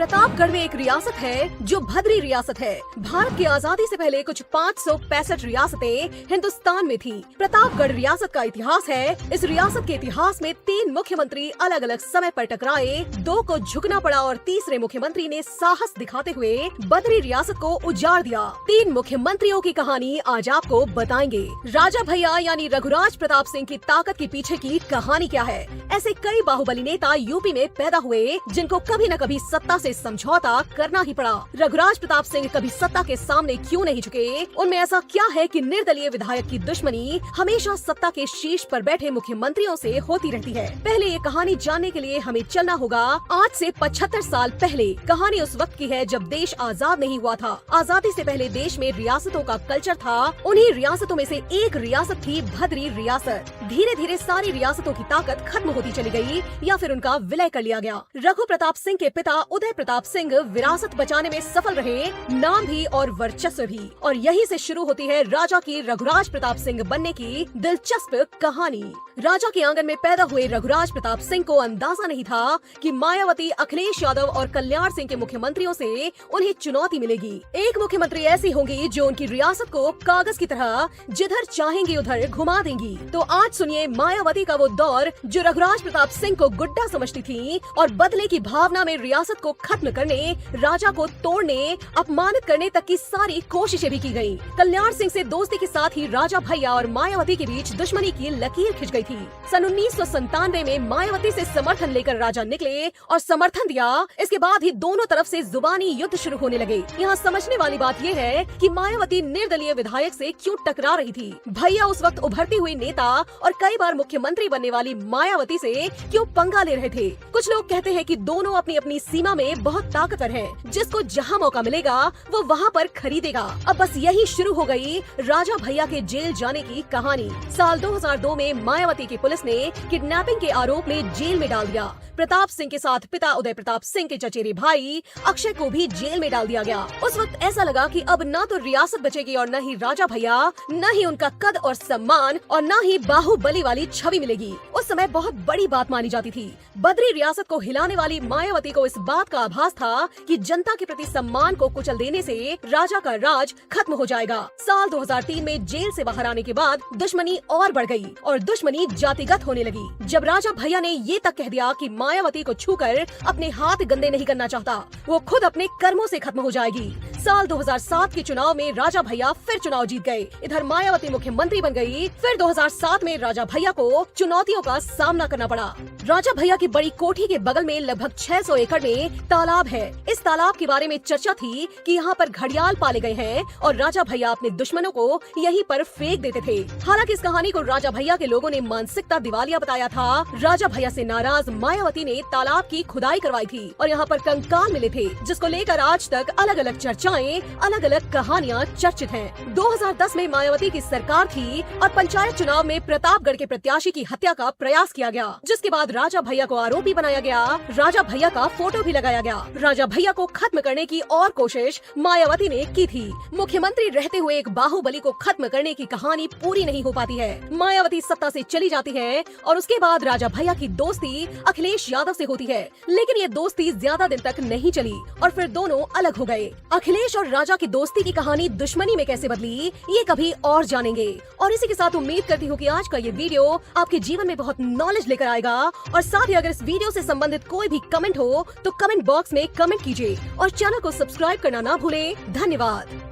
प्रतापगढ़ में एक रियासत है जो भद्री रियासत है। भारत की आजादी से पहले कुछ 565 रियासतें हिंदुस्तान में थी। प्रतापगढ़ रियासत का इतिहास है। इस रियासत के इतिहास में 3 मुख्यमंत्री अलग अलग समय पर टकराए, 2 को झुकना पड़ा और तीसरे मुख्यमंत्री ने साहस दिखाते हुए बद्री रियासत को उजाड़ दिया। 3 मुख्यमंत्रियों की कहानी आज आपको बताएंगे। राजा भैया यानी रघुराज प्रताप सिंह की ताकत के पीछे की कहानी क्या है? ऐसे कई बाहुबली नेता यूपी में पैदा हुए जिनको कभी न कभी सत्ता से समझौता करना ही पड़ा। रघुराज प्रताप सिंह कभी सत्ता के सामने क्यों नहीं झुके? उनमें ऐसा क्या है कि निर्दलीय विधायक की दुश्मनी हमेशा सत्ता के शीर्ष पर बैठे मुख्यमंत्रियों से होती रहती है? पहले ये कहानी जानने के लिए हमें चलना होगा आज से 75 साल पहले। कहानी उस वक्त की है जब देश आजाद नहीं हुआ था। आजादी से पहले देश में रियासतों का कल्चर था। उन्हीं रियासतों में से एक रियासत थी भद्री रियासत। धीरे धीरे सारी रियासतों की ताकत खत्म होती चली गई या फिर उनका विलय कर लिया गया। रघु प्रताप सिंह के पिता उदय प्रताप सिंह विरासत बचाने में सफल रहे, नाम भी और वर्चस्व भी। और यहीं से शुरू होती है राजा की रघुराज प्रताप सिंह बनने की दिलचस्प कहानी। राजा के आंगन में पैदा हुए रघुराज प्रताप सिंह को अंदाजा नहीं था कि मायावती, अखिलेश यादव और कल्याण सिंह के मुख्यमंत्रियों से उन्हें चुनौती मिलेगी। एक मुख्यमंत्री ऐसी होंगी जो उनकी रियासत को कागज की तरह जिधर चाहेंगी उधर घुमा देंगी। तो आज सुनिए मायावती का वो दौर जो रघुराज प्रताप सिंह को गुड्डा समझती थी और बदले की भावना में रियासत को खत्म करने, राजा को तोड़ने, अपमानित करने तक की सारी कोशिशें भी की गयी। कल्याण सिंह से दोस्ती के साथ ही राजा भैया और मायावती के बीच दुश्मनी की लकीर खिंच गई थी। सन 1997 में मायावती से समर्थन लेकर राजा निकले और समर्थन दिया। इसके बाद ही दोनों तरफ से जुबानी युद्ध शुरू होने लगे। यहाँ समझने वाली बात यह है कि मायावती निर्दलीय विधायक से क्यों टकरा रही थी। भैया उस वक्त उभरती हुई नेता और कई बार मुख्यमंत्री बनने वाली मायावती से क्यों पंगा ले रहे थे? कुछ लोग कहते हैं कि दोनों अपनी अपनी सीमा में बहुत ताकतवर हैं। जिसको जहां मौका मिलेगा वो वहां पर खरीदेगा। अब बस यही शुरू हो गई राजा भैया के जेल जाने की कहानी। साल 2002 में मायावती की पुलिस ने किडनैपिंग के आरोप में जेल में डाल दिया। प्रताप सिंह के साथ पिता उदय प्रताप सिंह के चचेरे भाई अक्षय को भी जेल में डाल दिया गया। उस वक्त ऐसा लगा कि अब न तो रियासत बचेगी और न ही राजा भैया, न ही उनका कद और सम्मान और न ही बाहुबली वाली छवि मिलेगी। उस समय बहुत बड़ी बात मानी जाती थी। बद्री रियासत को हिलाने वाली मायावती को इस बात का आभास था कि जनता के प्रति सम्मान को कुचल देने से राजा का राज खत्म हो जाएगा। साल 2003 में जेल से बाहर आने के बाद दुश्मनी और बढ़ गई और दुश्मनी जातिगत होने लगी। जब राजा भैया ने ये तक कह दिया कि मायावती को छूकर अपने हाथ गंदे नहीं करना चाहता, वो खुद अपने कर्मों से खत्म हो जाएगी। साल 2007 के चुनाव में राजा भैया फिर चुनाव जीत गए। इधर मायावती मुख्यमंत्री बन गई। फिर 2007 में राजा भैया को चुनौतियों का सामना करना पड़ा। राजा भैया की बड़ी कोठी के बगल में लगभग 600 एकड़ में तालाब है। इस तालाब के बारे में चर्चा थी कि यहाँ पर घड़ियाल पाले गए हैं और राजा भैया अपने दुश्मनों को यहीं पर फेंक देते थे। हालांकि इस कहानी को राजा भैया के लोगों ने मानसिकता दिवालिया बताया था। राजा भैया से नाराज मायावती ने तालाब की खुदाई करवाई थी और यहाँ पर कंकाल मिले थे, जिसको लेकर आज तक अलग अलग चर्चाएं, अलग अलग कहानियाँ चर्चित हैं। 2010 में मायावती की सरकार थी और पंचायत चुनाव में प्रतापगढ़ के प्रत्याशी की हत्या का प्रयास किया गया, जिसके बाद राजा भैया को आरोपी बनाया गया। राजा भैया का फोटो भी लगाया गया। राजा भैया को खत्म करने की और कोशिश मायावती ने की थी। मुख्यमंत्री रहते हुए एक बाहुबली को खत्म करने की कहानी पूरी नहीं हो पाती है। मायावती सत्ता से चली जाती है और उसके बाद राजा भैया की दोस्ती अखिलेश यादव से होती है, लेकिन ये दोस्ती ज्यादा दिन तक नहीं चली और फिर दोनों अलग हो गए। अखिलेश और राजा की दोस्ती की कहानी दुश्मनी में कैसे बदली, ये कभी और जानेंगे। और इसी के साथ उम्मीद करती हूँ कि आज का ये वीडियो आपके जीवन में बहुत नॉलेज लेकर आएगा। और साथ ही अगर इस वीडियो से संबंधित कोई भी कमेंट हो तो कमेंट बॉक्स में कमेंट कीजिए और चैनल को सब्सक्राइब करना ना भूलें। धन्यवाद।